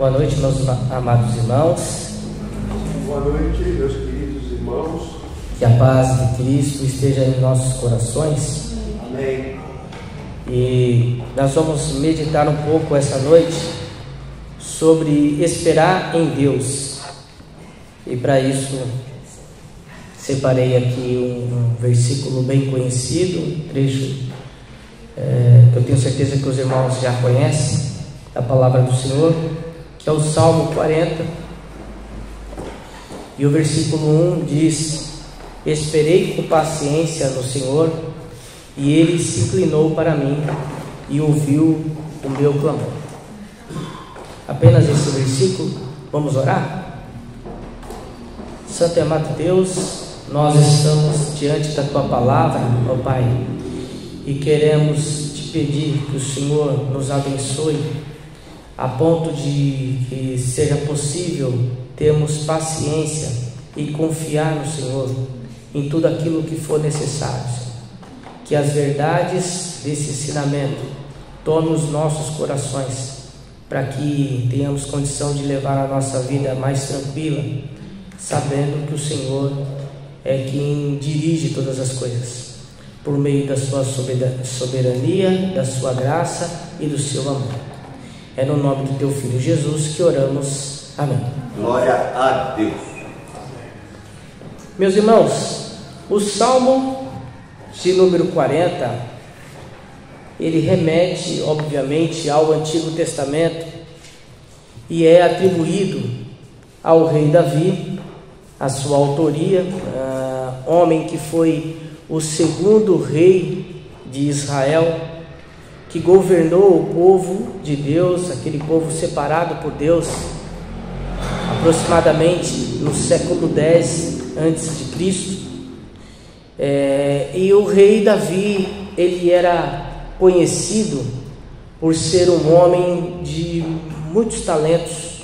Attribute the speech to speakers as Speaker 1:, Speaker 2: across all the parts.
Speaker 1: Boa noite, meus amados irmãos.
Speaker 2: Boa noite, meus queridos irmãos.
Speaker 1: Que a paz de Cristo esteja em nossos corações.
Speaker 2: Amém.
Speaker 1: E nós vamos meditar um pouco essa noite sobre esperar em Deus. E para isso separei aqui um versículo bem conhecido, um trecho que eu tenho certeza que os irmãos já conhecem, da palavra do Senhor, que é o Salmo 40. E o versículo 1 diz: Esperei com paciência no Senhor, e Ele se inclinou para mim e ouviu o meu clamor. Apenas esse versículo. Vamos orar? Santo e amado Deus, nós estamos diante da Tua palavra, ó Pai, e queremos Te pedir que o Senhor nos abençoe a ponto de que seja possível termos paciência e confiar no Senhor em tudo aquilo que for necessário, Senhor. Que as verdades desse ensinamento tomem os nossos corações, para que tenhamos condição de levar a nossa vida mais tranquila, sabendo que o Senhor é quem dirige todas as coisas, por meio da sua soberania, da sua graça e do seu amor. É no nome do Teu Filho Jesus que oramos. Amém.
Speaker 2: Glória a Deus.
Speaker 1: Meus irmãos, o Salmo de número 40, ele remete, obviamente, ao Antigo Testamento e é atribuído ao rei Davi, a sua autoria, homem que foi o segundo rei de Israel, que governou o povo de Deus, aquele povo separado por Deus, aproximadamente no século X a.C. E o rei Davi, ele era conhecido por ser um homem de muitos talentos,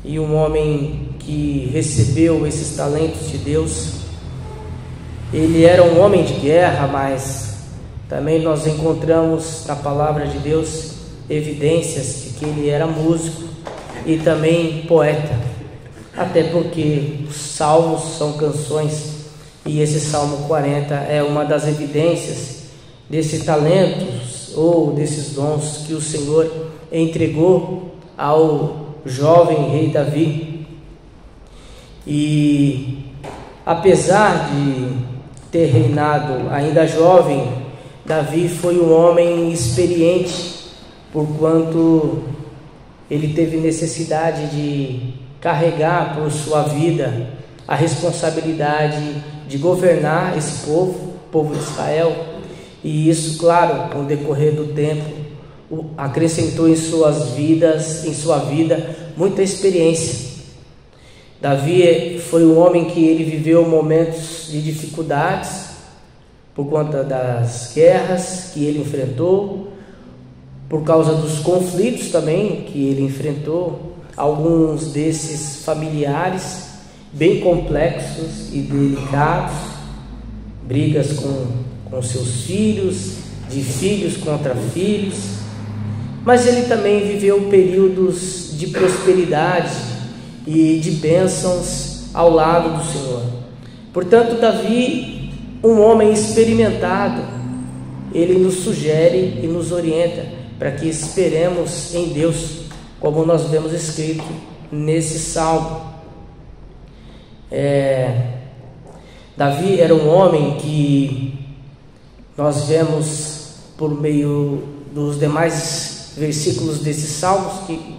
Speaker 1: e um homem que recebeu esses talentos de Deus. Ele era um homem de guerra, mas também nós encontramos na palavra de Deus evidências de que ele era músico e também poeta, até porque os salmos são canções, e esse Salmo 40 é uma das evidências desses talentos ou desses dons que o Senhor entregou ao jovem rei Davi. E apesar de ter reinado ainda jovem, Davi foi um homem experiente, porquanto ele teve necessidade de carregar por sua vida a responsabilidade de governar esse povo de Israel, e isso, claro, com o decorrer do tempo, acrescentou em sua vida muita experiência. Davi foi um homem que ele viveu momentos de dificuldades por conta das guerras que ele enfrentou, por causa dos conflitos também que ele enfrentou, alguns desses familiares bem complexos e delicados, brigas com seus filhos, de filhos contra filhos, mas ele também viveu períodos de prosperidade e de bênçãos ao lado do Senhor. Portanto, Davi, um homem experimentado, ele nos sugere e nos orienta para que esperemos em Deus, como nós vemos escrito nesse salmo. Davi era um homem que nós vemos por meio dos demais versículos desses salmos, que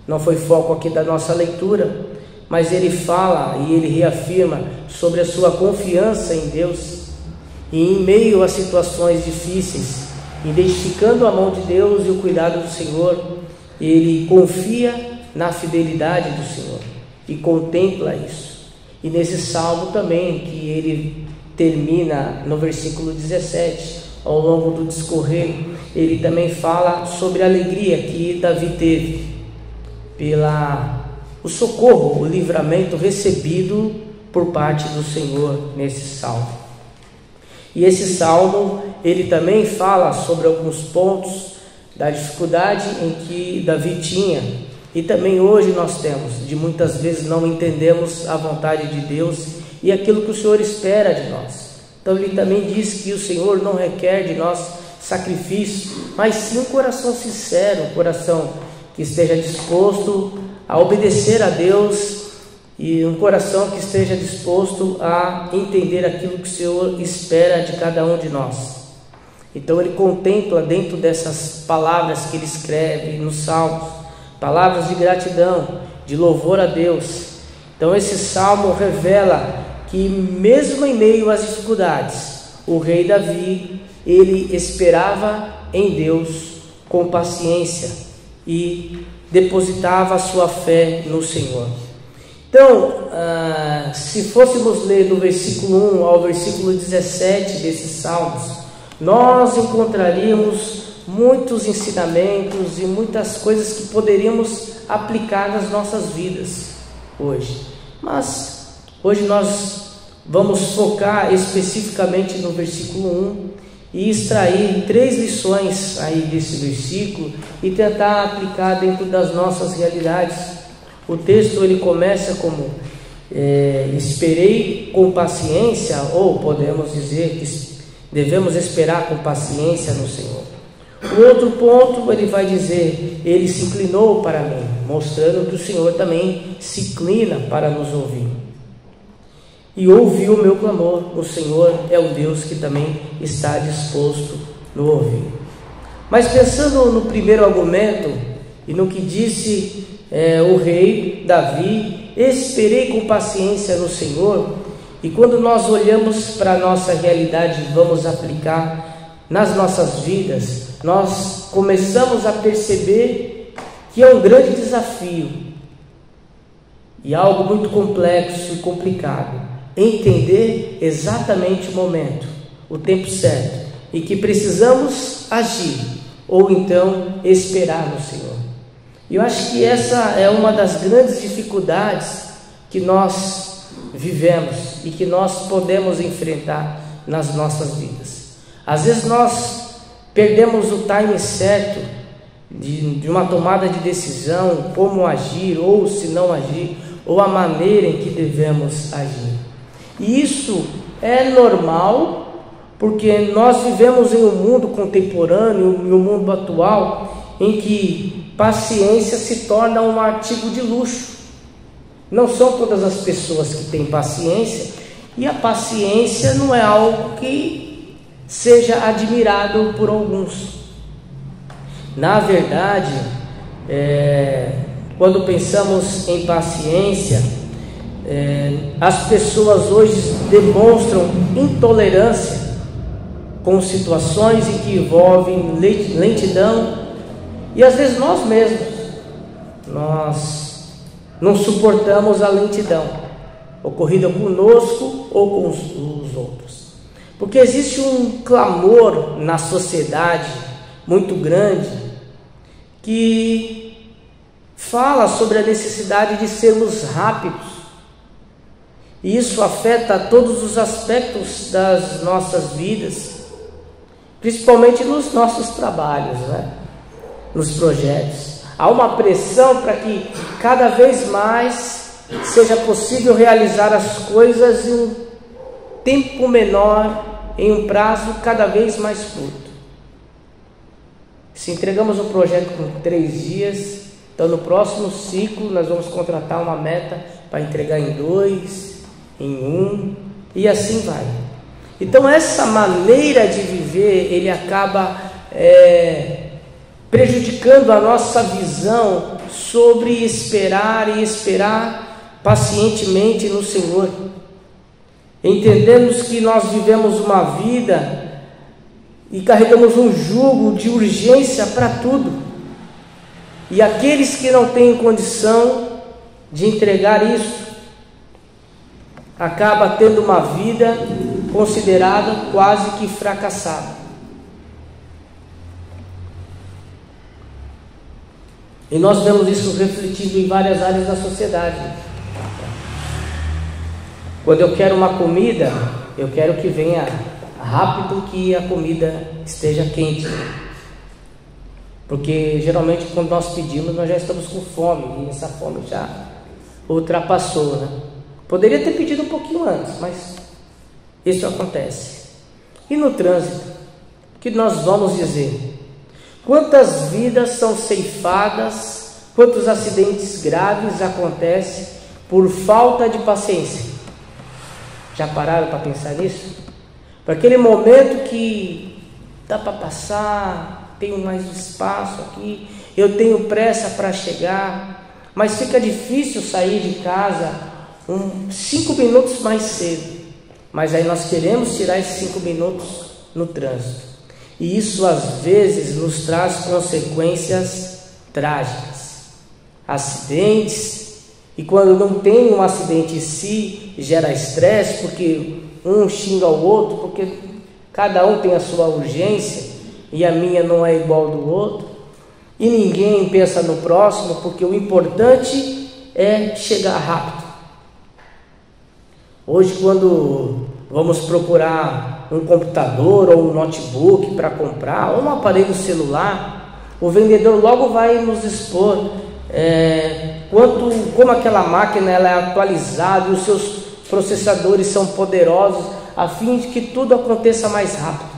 Speaker 1: não foi foco aqui da nossa leitura, mas ele fala e ele reafirma sobre a sua confiança em Deus, e em meio a situações difíceis, identificando a mão de Deus e o cuidado do Senhor, ele confia na fidelidade do Senhor e contempla isso. E nesse salmo também, que ele termina no versículo 17, ao longo do discorrer, ele também fala sobre a alegria que Davi teve o socorro, o livramento recebido por parte do Senhor nesse salmo. E esse salmo, ele também fala sobre alguns pontos da dificuldade em que Davi tinha E também hoje nós temos, de muitas vezes não entendemos a vontade de Deus e aquilo que o Senhor espera de nós. Então ele também diz que o Senhor não requer de nós sacrifício, mas sim um coração sincero, um coração que esteja disposto a obedecer a Deus e um coração que esteja disposto a entender aquilo que o Senhor espera de cada um de nós. Então ele contempla dentro dessas palavras que ele escreve nos Salmos, palavras de gratidão, de louvor a Deus. Então esse salmo revela que mesmo em meio às dificuldades, o rei Davi, ele esperava em Deus com paciência e depositava a sua fé no Senhor. Então, se fôssemos ler do versículo 1 ao versículo 17 desses salmos, nós encontraríamos muitos ensinamentos e muitas coisas que poderíamos aplicar nas nossas vidas hoje. Mas hoje nós vamos focar especificamente no versículo 1 e extrair 3 lições aí desse versículo e tentar aplicar dentro das nossas realidades. O texto ele começa como esperei com paciência, ou podemos dizer que devemos esperar com paciência no Senhor. O outro ponto ele vai dizer, ele se inclinou para mim, mostrando que o Senhor também se inclina para nos ouvir. E ouviu o meu clamor, o Senhor é o Deus que também está disposto no ouvir. Mas pensando no primeiro argumento e no que disse o rei Davi, esperei com paciência no Senhor. E quando nós olhamos para a nossa realidade e vamos aplicar nas nossas vidas, nós começamos a perceber que é um grande desafio e algo muito complexo e complicado entender exatamente o momento, o tempo certo, e que precisamos agir ou então esperar no Senhor. E eu acho que essa é uma das grandes dificuldades que nós vivemos e que nós podemos enfrentar nas nossas vidas. Às vezes nós perdemos o time certo de uma tomada de decisão, como agir ou se não agir, ou a maneira em que devemos agir. E isso é normal, porque nós vivemos em um mundo contemporâneo, em um mundo atual, em que paciência se torna um artigo de luxo. Não são todas as pessoas que têm paciência, e a paciência não é algo que seja admirado por alguns. Na verdade, quando pensamos em paciência, as pessoas hoje demonstram intolerância com situações em que envolvem lentidão, e às vezes nós mesmos não suportamos a lentidão ocorrida conosco ou com os outros, porque existe um clamor na sociedade muito grande que fala sobre a necessidade de sermos rápidos. E isso afeta todos os aspectos das nossas vidas, principalmente nos nossos trabalhos, nos projetos. Há uma pressão para que cada vez mais seja possível realizar as coisas em um tempo menor, em um prazo cada vez mais curto. Se entregamos um projeto com 3 dias, então no próximo ciclo nós vamos contratar uma meta para entregar em 2, em 1, e assim vai. Então essa maneira de viver, ele acaba prejudicando a nossa visão sobre esperar e esperar pacientemente no Senhor. Entendemos que nós vivemos uma vida e carregamos um jugo de urgência para tudo, e aqueles que não têm condição de entregar isso acaba tendo uma vida considerada quase que fracassada. E nós vemos isso refletido em várias áreas da sociedade. Quando eu quero uma comida, eu quero que venha rápido, que a comida esteja quente. Porque geralmente quando nós pedimos, nós já estamos com fome, e essa fome já ultrapassou, né? Poderia ter pedido um pouquinho antes, mas isso acontece. E no trânsito, o que nós vamos dizer? Quantas vidas são ceifadas, quantos acidentes graves acontecem por falta de paciência? Já pararam para pensar nisso? Para aquele momento que dá para passar, tenho mais espaço aqui, eu tenho pressa para chegar, mas fica difícil sair de casa 5 minutos mais cedo. Mas aí nós queremos tirar esses 5 minutos no trânsito. E isso às vezes nos traz consequências trágicas. Acidentes, e quando não tem um acidente em si, gera estresse, porque um xinga o outro, porque cada um tem a sua urgência, e a minha não é igual do outro. E ninguém pensa no próximo, porque o importante é chegar rápido. Hoje, quando vamos procurar um computador ou um notebook para comprar, ou um aparelho celular, o vendedor logo vai nos expor como aquela máquina ela é atualizada e os seus processadores são poderosos, a fim de que tudo aconteça mais rápido.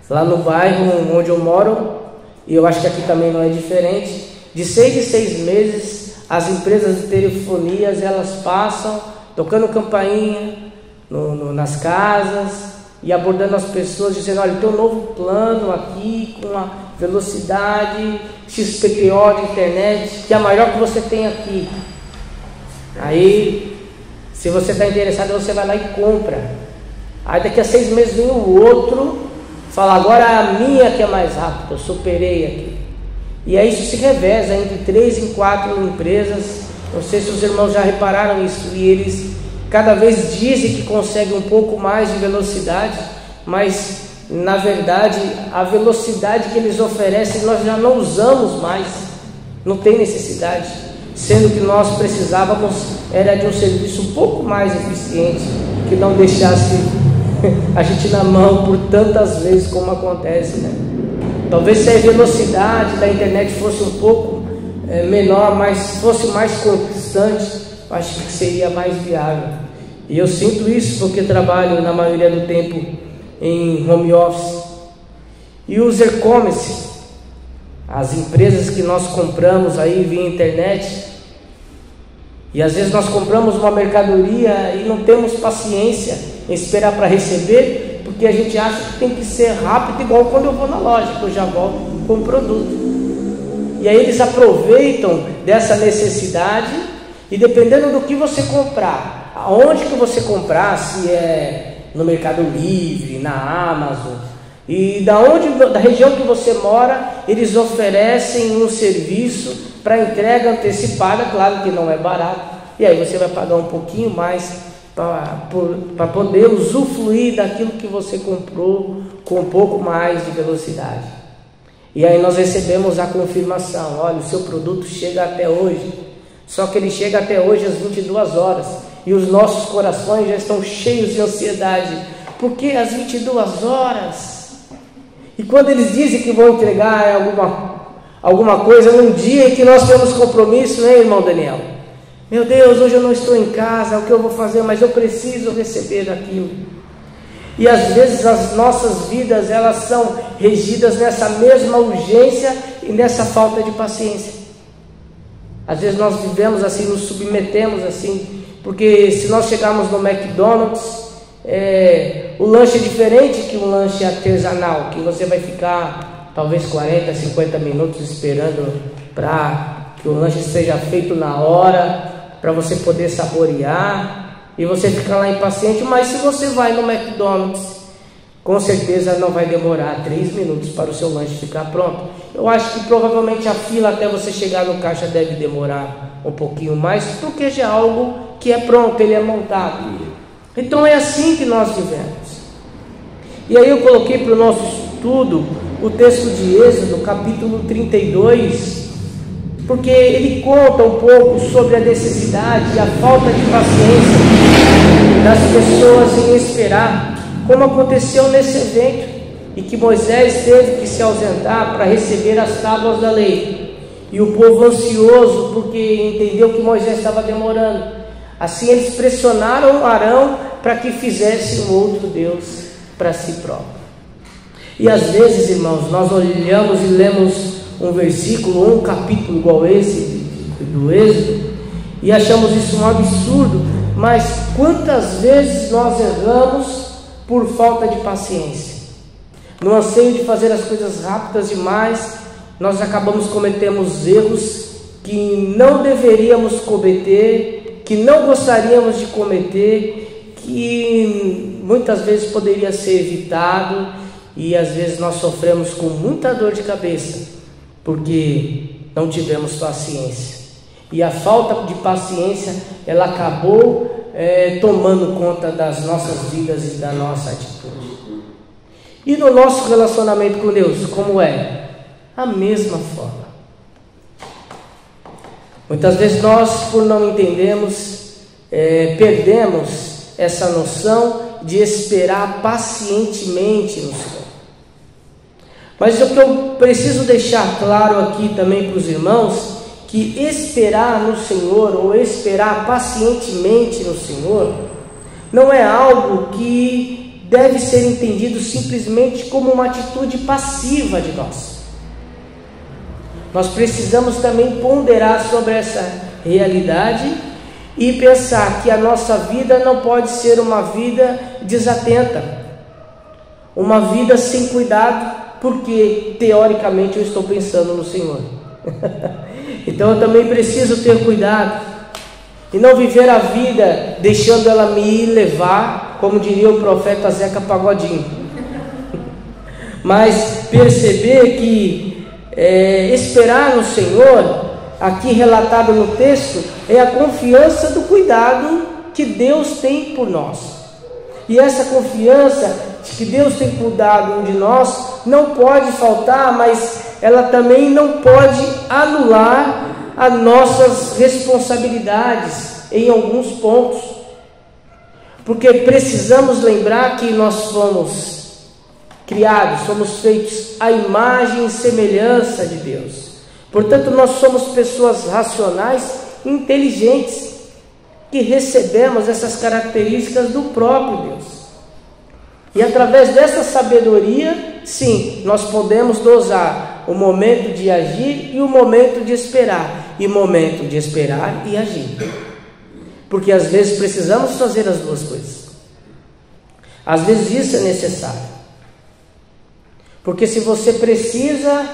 Speaker 1: Lá no bairro onde eu moro, e eu acho que aqui também não é diferente, de 6 em 6 meses, as empresas de telefonias, elas passam tocando campainha nas casas e abordando as pessoas, dizendo: olha, tem um novo plano aqui com uma velocidade XPTO de internet, que é a maior que você tem aqui. Aí, se você está interessado, você vai lá e compra. Aí daqui a 6 meses vem o outro, fala: agora a minha que é mais rápida, eu superei aqui. E aí isso se reveza entre 3 em 4 empresas. Não sei se os irmãos já repararam isso. E eles cada vez dizem que conseguem um pouco mais de velocidade, mas na verdade a velocidade que eles oferecem nós já não usamos mais. Não tem necessidade. Sendo que nós precisávamos era de um serviço um pouco mais eficiente, que não deixasse a gente na mão por tantas vezes como acontece, né? Talvez se a velocidade da internet fosse um pouco menor, mas fosse mais constante, acho que seria mais viável. E eu sinto isso porque trabalho na maioria do tempo em home office. E os e-commerce, as empresas que nós compramos aí via internet, e às vezes nós compramos uma mercadoria e não temos paciência em esperar para receber, porque a gente acha que tem que ser rápido, igual quando eu vou na loja, que eu já volto com o produto. E aí eles aproveitam dessa necessidade, e dependendo do que você comprar, aonde que você comprar, se é no Mercado Livre, na Amazon, e da região que você mora, eles oferecem um serviço para entrega antecipada, claro que não é barato, e aí você vai pagar um pouquinho mais para poder usufruir daquilo que você comprou com um pouco mais de velocidade. E aí nós recebemos a confirmação: olha, o seu produto chega até hoje. Só que ele chega até hoje às 22 horas, e os nossos corações já estão cheios de ansiedade, porque às 22 horas, e quando eles dizem que vão entregar alguma coisa num dia em que nós temos compromisso, né, irmão Daniel? Meu Deus, hoje eu não estou em casa, o que eu vou fazer? Mas eu preciso receber aquilo. E às vezes as nossas vidas, elas são regidas nessa mesma urgência e nessa falta de paciência. Às vezes nós vivemos assim, nos submetemos assim, porque se nós chegarmos no McDonald's, o lanche é diferente que um lanche artesanal, que você vai ficar talvez 40, 50 minutos esperando para que o lanche seja feito na hora, para você poder saborear, e você fica lá impaciente. Mas se você vai no McDonald's, com certeza não vai demorar 3 minutos para o seu lanche ficar pronto. Eu acho que provavelmente a fila até você chegar no caixa deve demorar um pouquinho mais, porque já é algo que é pronto, ele é montado. Então é assim que nós vivemos. E aí eu coloquei para o nosso estudo o texto de Êxodo, capítulo 32, porque ele conta um pouco sobre a necessidade e a falta de paciência das pessoas em esperar, como aconteceu nesse evento. e que Moisés teve que se ausentar para receber as tábuas da lei. E o povo ansioso, porque entendeu que Moisés estava demorando. Assim eles pressionaram Arão para que fizesse um outro Deus para si próprio. E às vezes, irmãos, nós olhamos e lemos um versículo, um capítulo igual esse do Êxodo, e achamos isso um absurdo. Mas quantas vezes nós erramos por falta de paciência? No anseio de fazer as coisas rápidas demais, nós acabamos cometendo erros que não deveríamos cometer, que não gostaríamos de cometer, que muitas vezes poderia ser evitado, e às vezes nós sofremos com muita dor de cabeça, porque não tivemos paciência. E a falta de paciência, ela acabou tomando conta das nossas vidas e da nossa atitude. E no nosso relacionamento com Deus, como é? A mesma forma. Muitas vezes nós, por não entendermos, perdemos essa noção de esperar pacientemente no Senhor. Mas o que eu preciso deixar claro aqui também para os irmãos, que esperar no Senhor, ou esperar pacientemente no Senhor, não é algo que deve ser entendido simplesmente como uma atitude passiva de nós. Nós precisamos também ponderar sobre essa realidade e pensar que a nossa vida não pode ser uma vida desatenta, uma vida sem cuidado, porque teoricamente eu estou pensando no Senhor. Então eu também preciso ter cuidado e não viver a vida deixando ela me levar, como diria o profeta Zeca Pagodinho. Mas perceber que esperar no Senhor, aqui relatado no texto, é a confiança do cuidado que Deus tem por nós. E essa confiança de que Deus tem cuidado de nós não pode faltar, mas ela também não pode anular as nossas responsabilidades em alguns pontos, porque precisamos lembrar que nós fomos criados, somos feitos à imagem e semelhança de Deus. Portanto, nós somos pessoas racionais e inteligentes, que recebemos essas características do próprio Deus. E através dessa sabedoria, sim, nós podemos dosar o momento de agir e o momento de esperar, e momento de esperar e agir, porque às vezes precisamos fazer as duas coisas. Às vezes isso é necessário, porque se você precisa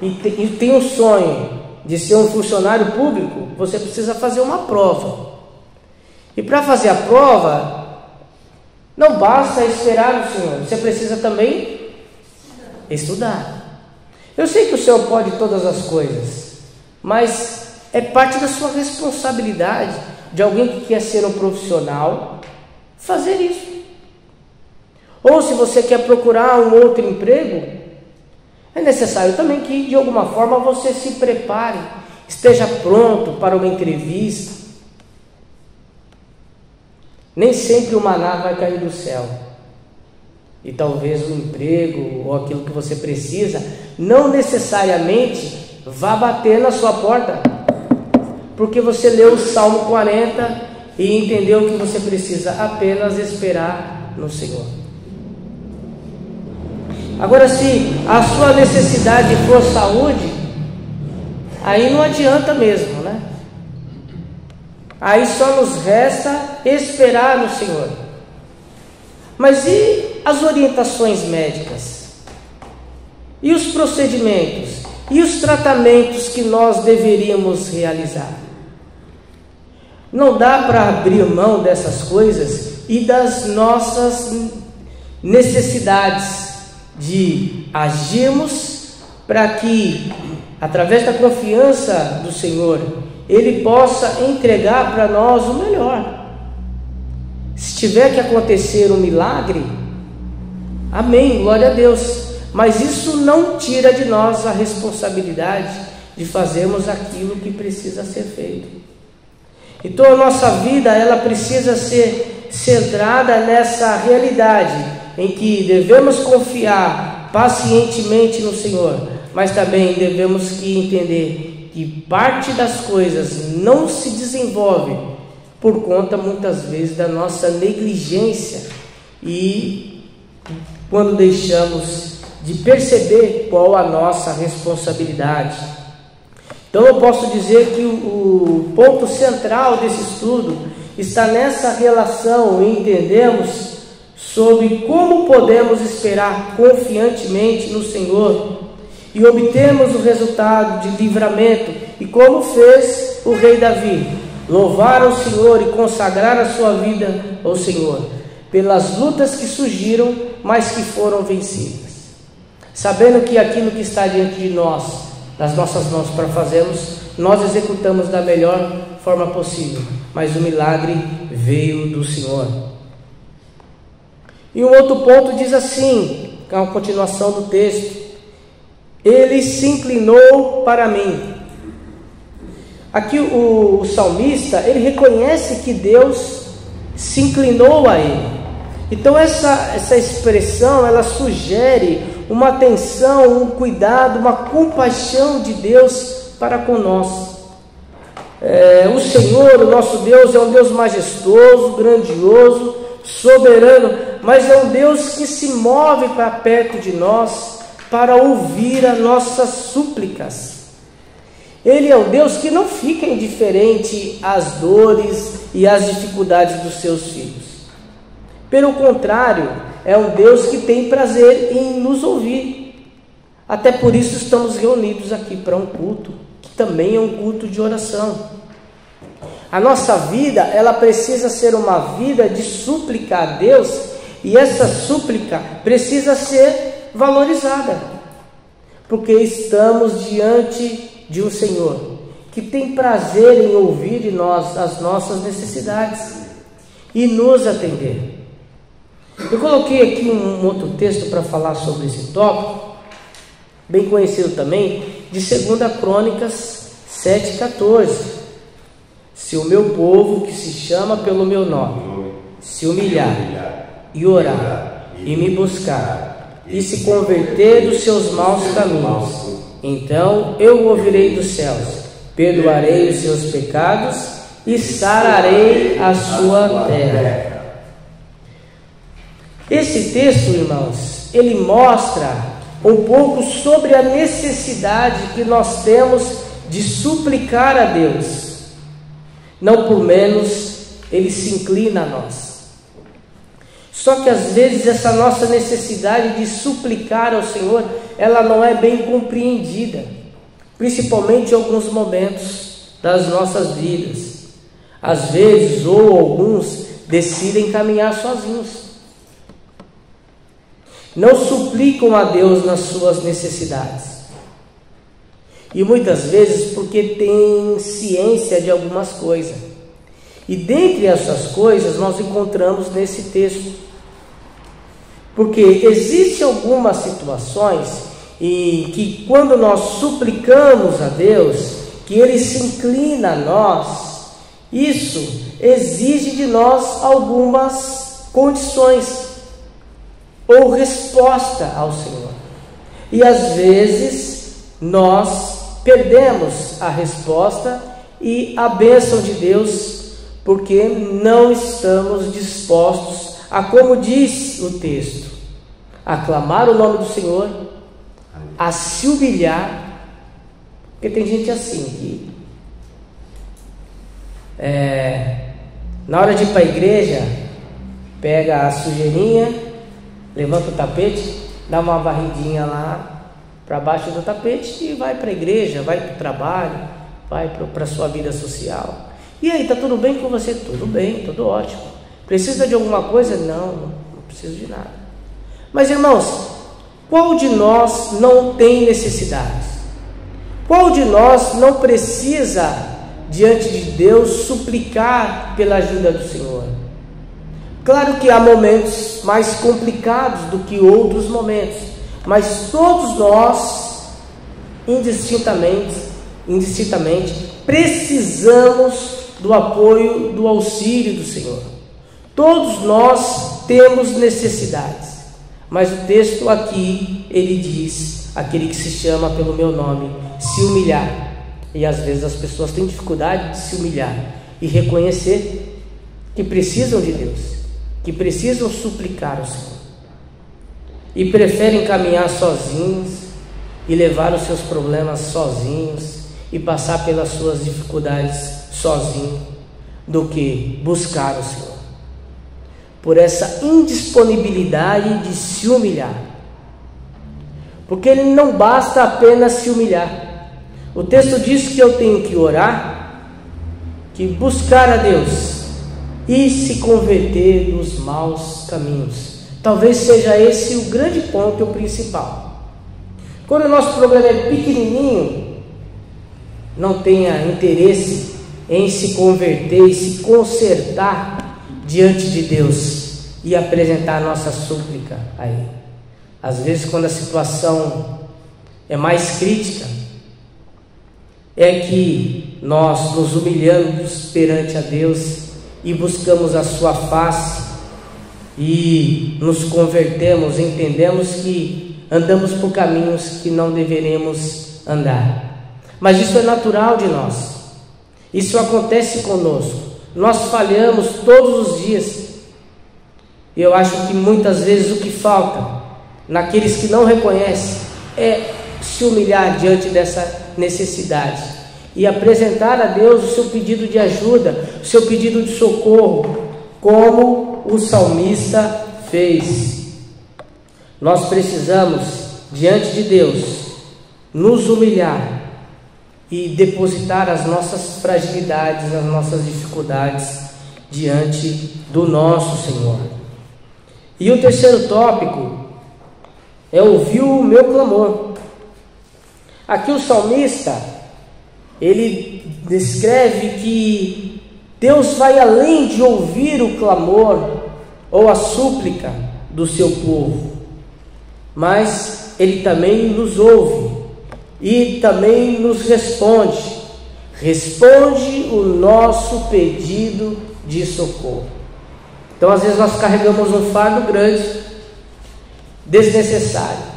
Speaker 1: e tem um sonho de ser um funcionário público, você precisa fazer uma prova. E para fazer a prova, não basta esperar no Senhor, você precisa também estudar. Eu sei que o Senhor pode todas as coisas, mas é parte da sua responsabilidade, de alguém que quer ser um profissional, fazer isso. Ou se você quer procurar um outro emprego, é necessário também que de alguma forma você se prepare, esteja pronto para uma entrevista. Nem sempre o maná vai cair do céu, e talvez o emprego ou aquilo que você precisa não necessariamente vá bater na sua porta, porque você leu o Salmo 40 e entendeu que você precisa apenas esperar no Senhor. Agora, se a sua necessidade for saúde, aí não adianta mesmo, né? Aí só nos resta esperar no Senhor. Mas e as orientações médicas? E os procedimentos? E os tratamentos que nós deveríamos realizar? Não dá para abrir mão dessas coisas e das nossas necessidades de agirmos para que, através da confiança do Senhor, Ele possa entregar para nós o melhor. Se tiver que acontecer um milagre, amém, glória a Deus, mas isso não tira de nós a responsabilidade de fazermos aquilo que precisa ser feito. Então a nossa vida, ela precisa ser centrada nessa realidade, em que devemos confiar pacientemente no Senhor, mas também devemos que entender que parte das coisas não se desenvolve por conta muitas vezes da nossa negligência e quando deixamos de perceber qual a nossa responsabilidade. Então eu posso dizer que o ponto central desse estudo está nessa relação e entendemos sobre como podemos esperar confiantemente no Senhor e obtermos o resultado de livramento, e como fez o rei Davi, louvar ao Senhor e consagrar a sua vida ao Senhor, pelas lutas que surgiram, mas que foram vencidas, sabendo que aquilo que está diante de nós, nas nossas mãos para fazermos, nós executamos da melhor forma possível, mas o milagre veio do Senhor. E um outro ponto diz assim, com a continuação do texto: ele se inclinou para mim. Aqui o salmista, ele reconhece que Deus se inclinou a ele. Então essa expressão, ela sugere uma atenção, um cuidado, uma compaixão de Deus para conosco. O Senhor, o nosso Deus, é um Deus majestoso, grandioso, soberano, mas é um Deus que se move para perto de nós para ouvir as nossas súplicas. Ele é um Deus que não fica indiferente às dores e às dificuldades dos seus filhos. Pelo contrário, é um Deus que tem prazer em nos ouvir. Até por isso estamos reunidos aqui para um culto, que também é um culto de oração. A nossa vida, ela precisa ser uma vida de súplica a Deus, e essa súplica precisa ser valorizada, porque estamos diante de um Senhor que tem prazer em ouvir de nós as nossas necessidades e nos atender. Eu coloquei aqui um outro texto para falar sobre esse tópico, bem conhecido também, de 2 Crônicas 7,14. Se o meu povo, que se chama pelo meu nome, se humilhar e orar e me buscar e se converter dos seus maus caminhos, então eu o ouvirei dos céus, perdoarei os seus pecados e sararei a sua terra. Esse texto, irmãos, ele mostra um pouco sobre a necessidade que nós temos de suplicar a Deus. Não por menos, ele se inclina a nós. Só que às vezes essa nossa necessidade de suplicar ao Senhor, ela não é bem compreendida, principalmente em alguns momentos das nossas vidas. Às vezes, ou alguns, decidem caminhar sozinhos. Não suplicam a Deus nas suas necessidades. E muitas vezes porque tem ciência de algumas coisas. E dentre essas coisas nós encontramos nesse texto. Porque existem algumas situações em que quando nós suplicamos a Deus, que Ele se inclina a nós, isso exige de nós algumas condições ou resposta ao Senhor. E às vezes nós perdemos a resposta e a bênção de Deus, porque não estamos dispostos a, como diz o texto, a clamar o nome do Senhor, a se humilhar. Porque tem gente assim que na hora de ir para a igreja, pega a sujeirinha, levanta o tapete, dá uma varridinha lá para baixo do tapete e vai para a igreja, vai para o trabalho, vai para a sua vida social. E aí, está tudo bem com você? Tudo bem, tudo ótimo. Precisa de alguma coisa? Não preciso de nada. Mas irmãos, qual de nós não tem necessidades? Qual de nós não precisa, diante de Deus, suplicar pela ajuda do Senhor? Claro que há momentos mais complicados do que outros momentos, mas todos nós, indistintamente, precisamos do apoio, do auxílio do Senhor. Todos nós temos necessidades. Mas o texto aqui, ele diz: aquele que se chama pelo meu nome, se humilhar. E às vezes as pessoas têm dificuldade de se humilhar e reconhecer que precisam de Deus, que precisam suplicar ao Senhor, e preferem caminhar sozinhos e levar os seus problemas sozinhos e passar pelas suas dificuldades sozinho, do que buscar o Senhor, por essa indisponibilidade de se humilhar. Porque ele não basta apenas se humilhar. O texto diz que eu tenho que orar, que buscar a Deus e se converter dos maus caminhos. Talvez seja esse o grande ponto e o principal. Quando o nosso problema é pequenininho, não tenha interesse em se converter e se consertar diante de Deus e apresentar a nossa súplica a Ele. Às vezes, quando a situação é mais crítica, é que nós nos humilhamos perante a Deus e buscamos a sua face e nos convertemos, entendemos que andamos por caminhos que não deveremos andar. Mas isso é natural de nós, isso acontece conosco, nós falhamos todos os dias. E eu acho que muitas vezes o que falta naqueles que não reconhecem é se humilhar diante dessa necessidade e apresentar a Deus o seu pedido de ajuda, o seu pedido de socorro, como o salmista fez. Nós precisamos, diante de Deus, nos humilhar e depositar as nossas fragilidades, as nossas dificuldades diante do nosso Senhor. E o terceiro tópico é ouvir o meu clamor. Aqui o salmista, ele descreve que Deus vai além de ouvir o clamor ou a súplica do seu povo, mas Ele também nos ouve e também nos responde o nosso pedido de socorro. Então às vezes nós carregamos um fardo grande, desnecessário.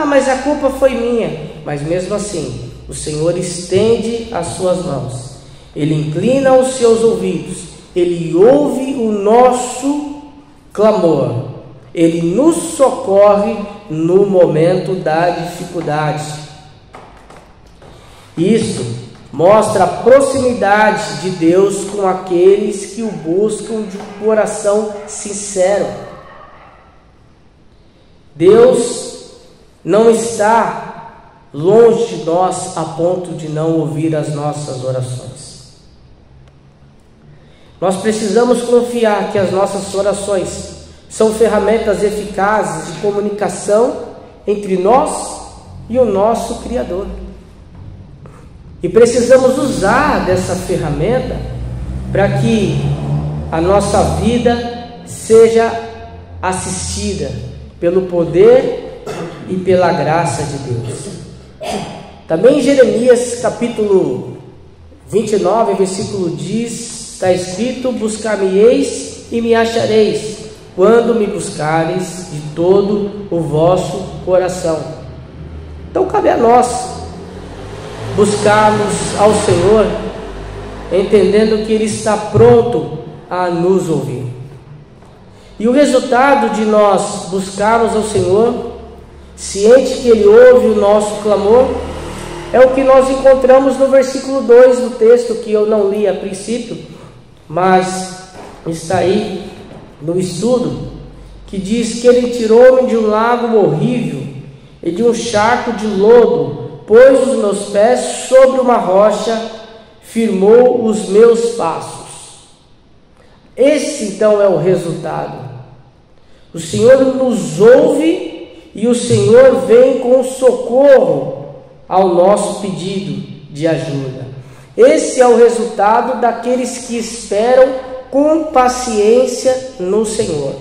Speaker 1: Mas a culpa foi minha. Mas mesmo assim, o Senhor estende as suas mãos, Ele inclina os seus ouvidos, Ele ouve o nosso clamor, Ele nos socorre no momento da dificuldade. Isso mostra a proximidade de Deus com aqueles que o buscam de coração sincero. Deus não está longe de nós a ponto de não ouvir as nossas orações. Nós precisamos confiar que as nossas orações são ferramentas eficazes de comunicação entre nós e o nosso Criador. E precisamos usar dessa ferramenta para que a nossa vida seja assistida pelo poder e pela graça de Deus. Também em Jeremias capítulo 29, versículo 10, está escrito: buscar-me-eis e me achareis, quando me buscareis de todo o vosso coração. Então cabe a nós buscarmos ao Senhor, entendendo que Ele está pronto a nos ouvir. E o resultado de nós buscarmos ao Senhor, ciente que Ele ouve o nosso clamor, é o que nós encontramos no versículo 2 do texto, que eu não li a princípio, mas está aí no estudo, que diz que Ele tirou-me de um lago horrível e de um charco de lodo, pôs os meus pés sobre uma rocha, firmou os meus passos. Esse então é o resultado. O Senhor nos ouve e o Senhor vem com socorro ao nosso pedido de ajuda. Esse é o resultado daqueles que esperam com paciência no Senhor.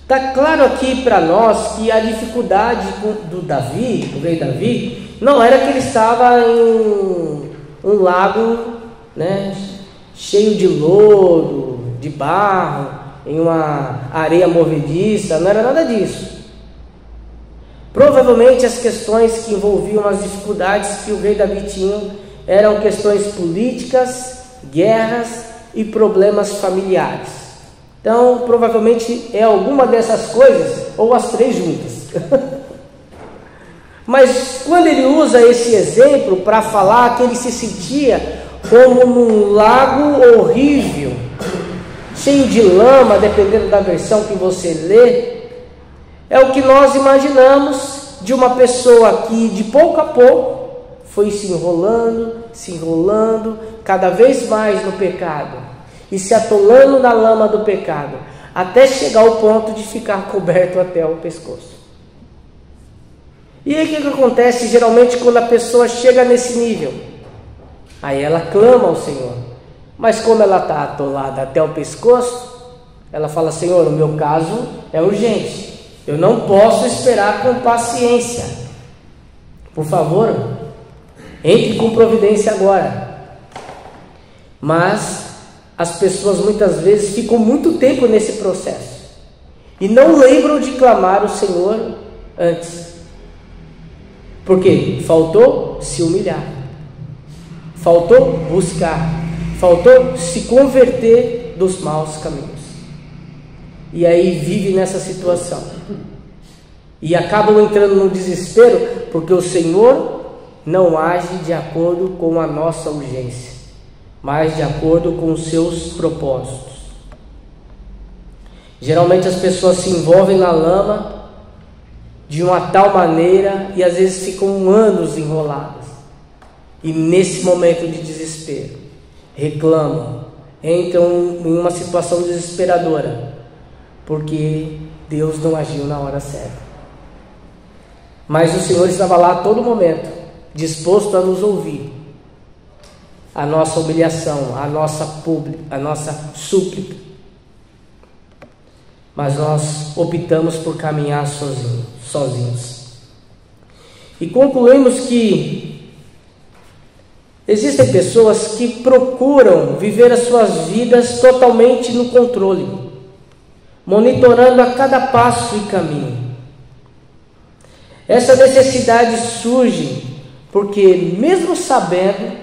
Speaker 1: Está claro aqui para nós que a dificuldade do rei Davi, não era que ele estava em um lago, cheio de lodo, de barro, em uma areia movediça, não era nada disso. Provavelmente as questões que envolviam as dificuldades que o rei Davi tinha eram questões políticas, guerras e problemas familiares. Então, provavelmente é alguma dessas coisas, ou as três juntas. Mas quando ele usa esse exemplo para falar que ele se sentia como num lago horrível, cheio de lama, dependendo da versão que você lê, é o que nós imaginamos de uma pessoa que de pouco a pouco foi se enrolando cada vez mais no pecado e se atolando na lama do pecado, até chegar ao ponto de ficar coberto até o pescoço. E aí o que acontece geralmente quando a pessoa chega nesse nível? Aí ela clama ao Senhor, mas como ela está atolada até o pescoço, ela fala: Senhor, o meu caso é urgente, eu não posso esperar com paciência, por favor, entre com providência agora. Mas as pessoas muitas vezes ficam muito tempo nesse processo e não lembram de clamar ao Senhor antes, porque faltou se humilhar, faltou buscar, faltou se converter dos maus caminhos. E aí vive nessa situação e acabam entrando no desespero, porque o Senhor não age de acordo com a nossa urgência, mas de acordo com os seus propósitos. Geralmente as pessoas se envolvem na lama de uma tal maneira e às vezes ficam anos enroladas, e nesse momento de desespero reclamam, entram em uma situação desesperadora, porque Deus não agiu na hora certa. Mas o Senhor estava lá a todo momento, disposto a nos ouvir, a nossa humilhação, a nossa súplica. Mas nós optamos por caminhar sozinhos. E concluímos que existem pessoas que procuram viver as suas vidas totalmente no controle, monitorando a cada passo e caminho. Essa necessidade surge porque, mesmo sabendo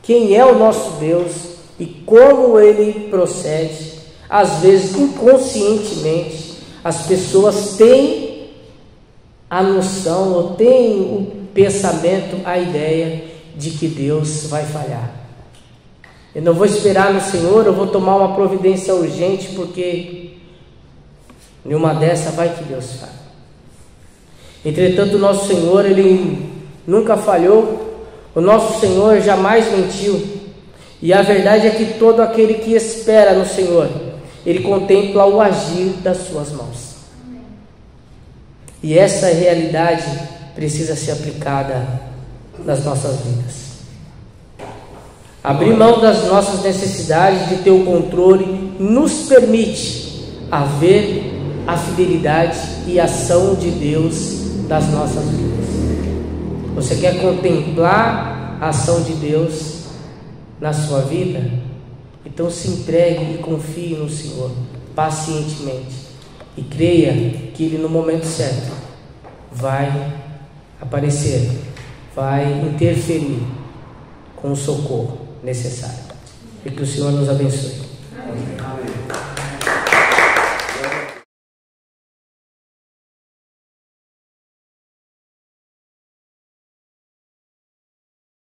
Speaker 1: quem é o nosso Deus e como Ele procede, às vezes inconscientemente as pessoas têm a noção ou têm o pensamento, a ideia de que Deus vai falhar. Eu não vou esperar no Senhor, eu vou tomar uma providência urgente, porque nenhuma dessa vai que Deus falha. Entretanto, o nosso Senhor, Ele nunca falhou, o nosso Senhor jamais mentiu, e a verdade é que todo aquele que espera no Senhor, Ele contempla o agir das suas mãos. E essa realidade precisa ser aplicada nas nossas vidas. Abrir mão das nossas necessidades de ter o controle nos permite haver a fidelidade e ação de Deus das nossas vidas. Você quer contemplar a ação de Deus na sua vida? Então se entregue e confie no Senhor pacientemente e creia que Ele no momento certo vai aparecer, vai interferir com o socorro necessário. E que o Senhor nos abençoe. Amém.